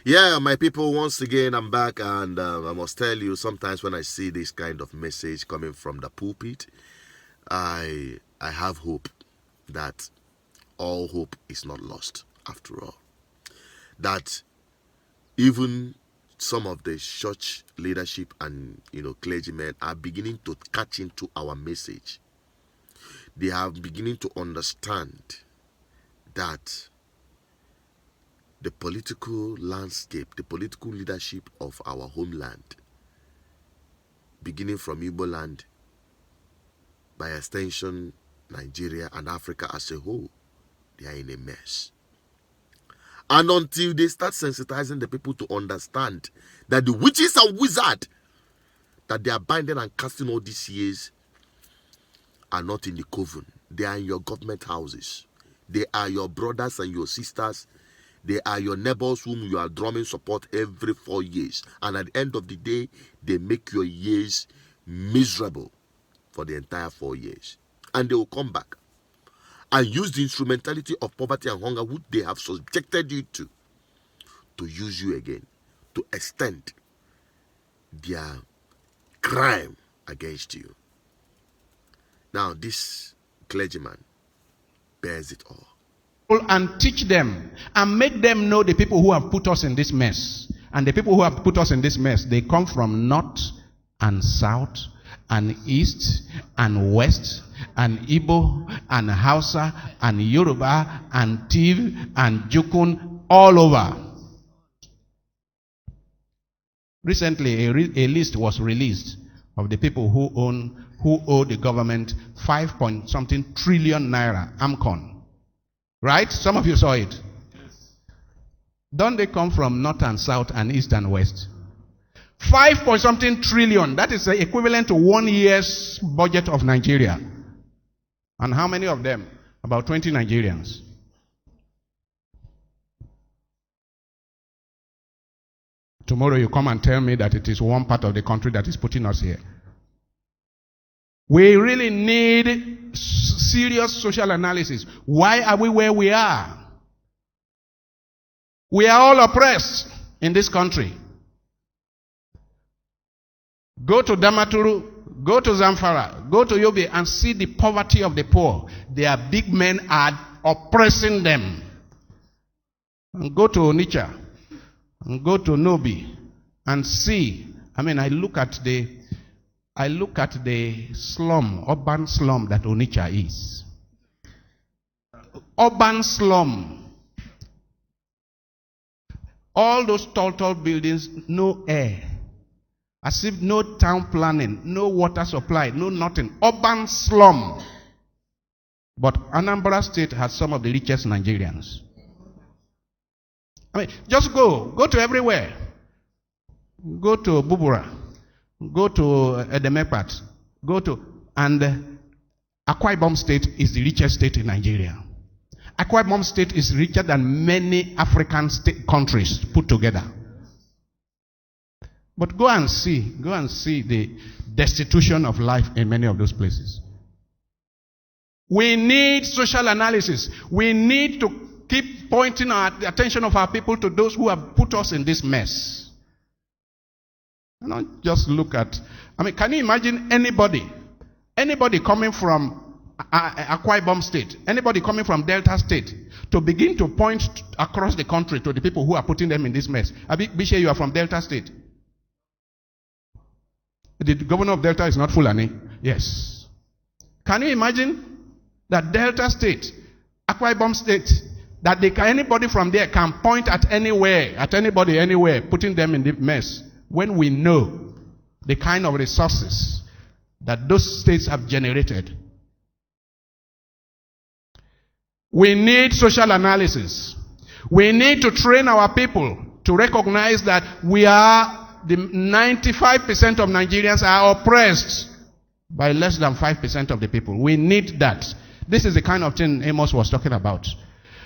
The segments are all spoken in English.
Yeah, my people, once again, I'm back, and I must tell you, sometimes when I see this kind of message coming from the pulpit, I have hope that all hope is not lost after all. That even some of the church leadership and clergymen are beginning to catch into our message. They are beginning to understand that the political landscape, the political leadership of our homeland, beginning from Igbo land, by extension Nigeria and Africa as a whole, they are in a mess. And until they start sensitizing the people to understand that the witches and wizards that they are binding and casting all these years are not in the coven. They are in your government houses. They are your brothers and your sisters. They are your neighbors whom you are drumming support every 4 years. And at the end of the day, they make your years miserable for the entire 4 years. And they will come back and use the instrumentality of poverty and hunger which they have subjected you to use you again, to extend their crime against you. Now, this clergyman bears it all. And teach them and make them know the people who have put us in this mess. And the people who have put us in this mess, they come from north and south and east and west and Igbo and Hausa and Yoruba and Tiv and Jukun, all over. Recently, a list was released of the people who owe the government 5-point-something trillion naira, AMCON. Right? Some of you saw it. Don't they come from north and south and east and west? 5-point-something trillion. That is equivalent to 1 year's budget of Nigeria. And how many of them? About 20 Nigerians. Tomorrow you come and tell me that it is one part of the country that is putting us here. We really need serious social analysis. Why are we where we are? We are all oppressed in this country. Go to Damaturu, go to Zamfara, go to Yobe and see the poverty of the poor. Their big men are oppressing them. And go to Onitsha, and go to Nobi, and see. I look at the slum, urban slum that Onitsha is. Urban slum. All those tall buildings, no air. As if no town planning, no water supply, no nothing. Urban slum. But Anambra State has some of the richest Nigerians. Just go to everywhere. Go to Bubura. Go to Edemekpat. And Akwa Ibom State is the richest state in Nigeria. Akwa Ibom State is richer than many African countries put together. But go and see the destitution of life in many of those places. We need social analysis. We need to keep pointing the attention of our people to those who have put us in this mess. And not just look at, can you imagine anybody coming from Akwa Ibom State, anybody coming from Delta State, to begin to point across the country to the people who are putting them in this mess? Bishe, you are from Delta State. The governor of Delta is not Fulani. Yes. Can you imagine that Delta State, Akwa Ibom State, that anybody from there can point at anybody anywhere, putting them in the mess, when we know the kind of resources that those states have generated? We need social analysis. We need to train our people to recognize that the 95% of Nigerians are oppressed by less than 5% of the people. We need that. This is the kind of thing Amos was talking about.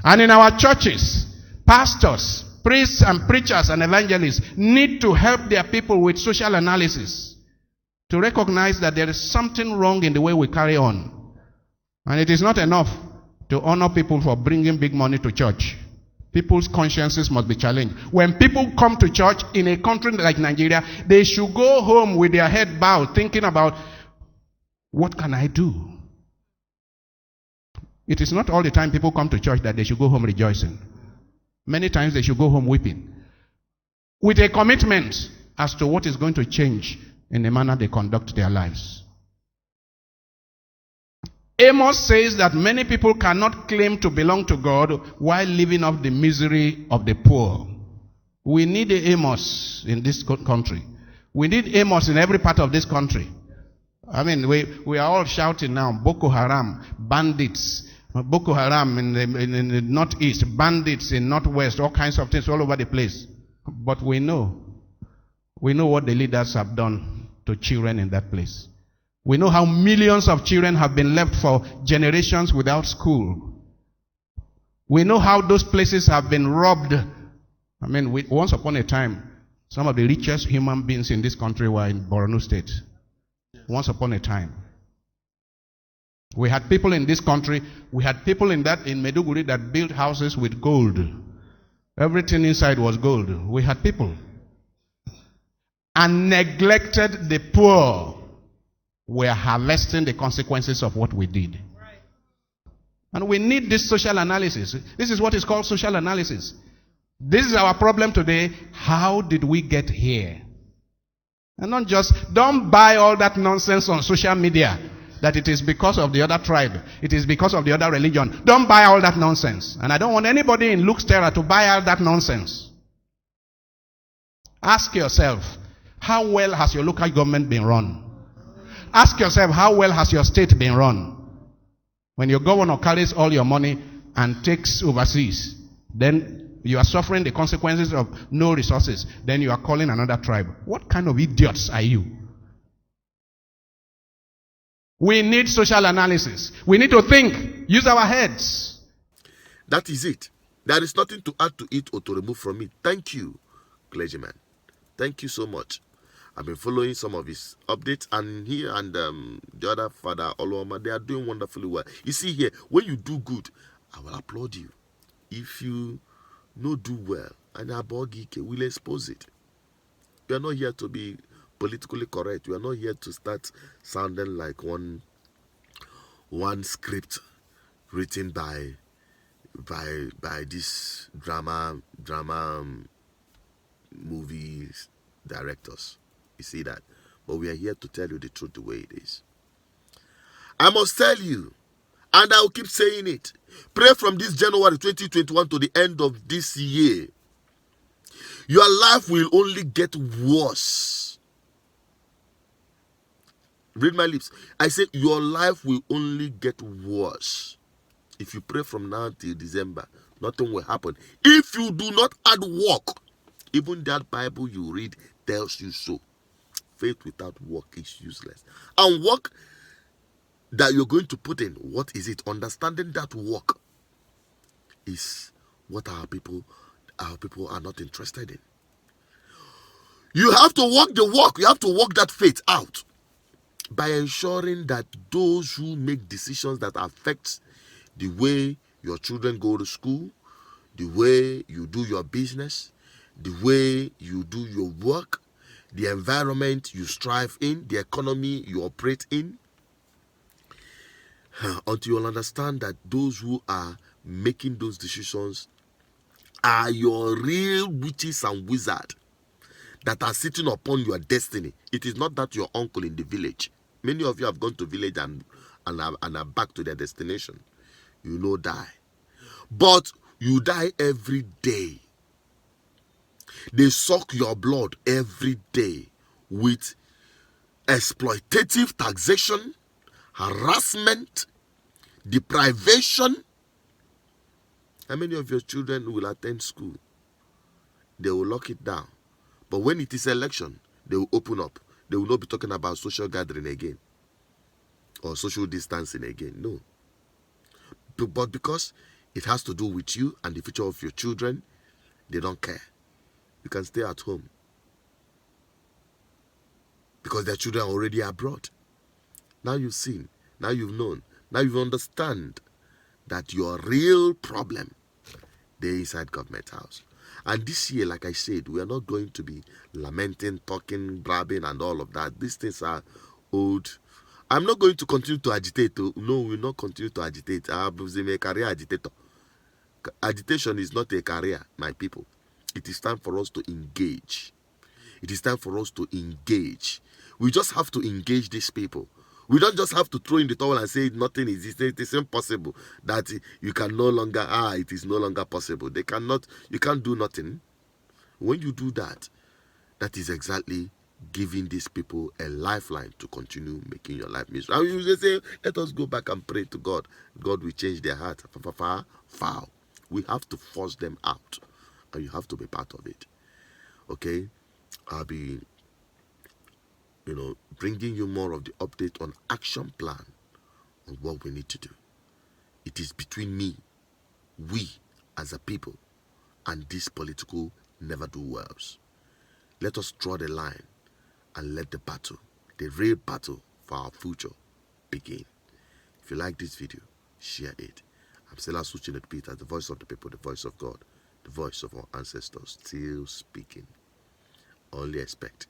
And in our churches, pastors, priests and preachers and evangelists need to help their people with social analysis, to recognize that there is something wrong in the way we carry on. And it is not enough to honor people for bringing big money to church. People's consciences must be challenged. When people come to church in a country like Nigeria, they should go home with their head bowed, thinking about, what can I do? It is not all the time people come to church that they should go home rejoicing. Many times they should go home weeping, with a commitment as to what is going to change in the manner they conduct their lives. Amos says that many people cannot claim to belong to God while living off the misery of the poor. We need a Amos in this country. We need Amos in every part of this country. I mean, we are all shouting now, Boko Haram, bandits, Boko Haram in the northeast, bandits in northwest, all kinds of things all over the place. But we know what the leaders have done to children in that place. We know how millions of children have been left for generations without school. We know how those places have been robbed. I mean, once upon a time, some of the richest human beings in this country were in Borno State. Once upon a time. We had people in this country, we had people in Maiduguri that built houses with gold. Everything inside was gold. We had people. And neglected the poor. We are harvesting the consequences of what we did. Right. And we need this social analysis. This is what is called social analysis. This is our problem today. How did we get here? And don't buy all that nonsense on social media that it is because of the other tribe, it is because of the other religion. Don't buy all that nonsense. And I don't want anybody in Luke's Terror to buy all that nonsense. Ask yourself, how well has your local government been run? Ask yourself, how well has your state been run? When your governor carries all your money and takes overseas, then you are suffering the consequences of no resources. Then you are calling another tribe. What kind of idiots are you? We need social analysis. We need to think, use our heads. That is it. There is nothing to add to it or to remove from it. Thank you, clergyman. Thank you so much. I've been following some of his updates, and he and the other father, Oluoma, they are doing wonderfully well. You see here, when you do good, I will applaud you. If you not do well, and Abogike will expose it. We are not here to be politically correct. We are not here to start sounding like one script written by this drama movies directors. You see that? But we are here to tell you the truth the way it is. I must tell you, and I will keep saying it, pray from this January 2021 to the end of this year. Your life will only get worse. Read my lips. I say your life will only get worse. If you pray from now till December, nothing will happen. If you do not add work, even that Bible you read tells you so. Faith without work is useless. And work that you're going to put in, what is it? Understanding that work is what our people are not interested in. You have to work the work. You have to work that faith out by ensuring that those who make decisions that affect the way your children go to school, the way you do your business, the way you do your work, the environment you strive in, the economy you operate in, until you'll understand that those who are making those decisions are your real witches and wizards that are sitting upon your destiny. It is not that your uncle in the village. Many of you have gone to village and are back to their destination. You die. But you die every day. They suck your blood every day with exploitative taxation, harassment, deprivation. How many of your children will attend school? They will lock it down. But when it is election, they will open up. They will not be talking about social gathering again or social distancing again. No. But because it has to do with you and the future of your children, they don't care. You can stay at home because their children are already abroad. Now you've seen, now you've known, now you understand that your real problem They're inside government house. And this year, like I said, we are not going to be lamenting, talking, brabbing, and all of that. These things are old. I'm not going to continue to agitate. No, we will not continue to agitate. I'm a career agitator. Agitation is not a career, my people. It is time for us to engage. It is time for us to engage. We just have to engage these people. We don't just have to throw in the towel and say nothing is. It is impossible that you can no longer. It is no longer possible. They cannot. You can't do nothing. When you do that, that is exactly giving these people a lifeline to continue making your life miserable. And you say, let us go back and pray to God. God will change their heart. Foul. We have to force them out, and you have to be part of it. Okay, I'll be, bringing you more of the update on action plan on what we need to do. It is between we as a people, and these political never-do-wells. Let us draw the line and let the battle, the real battle for our future, begin. If you like this video, share it. I'm still Asuchinat Peter, the voice of the people, the voice of God, the voice of our ancestors, still speaking. Only expect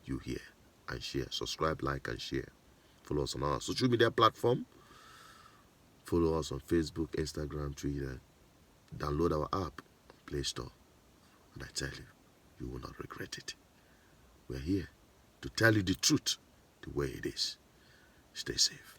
you hear and share. Subscribe, like, and share. Follow us on our social media platform. Follow us on Facebook, Instagram, Twitter. Download our app, Play Store. And I tell you, you will not regret it. We're here to tell you the truth the way it is. Stay safe.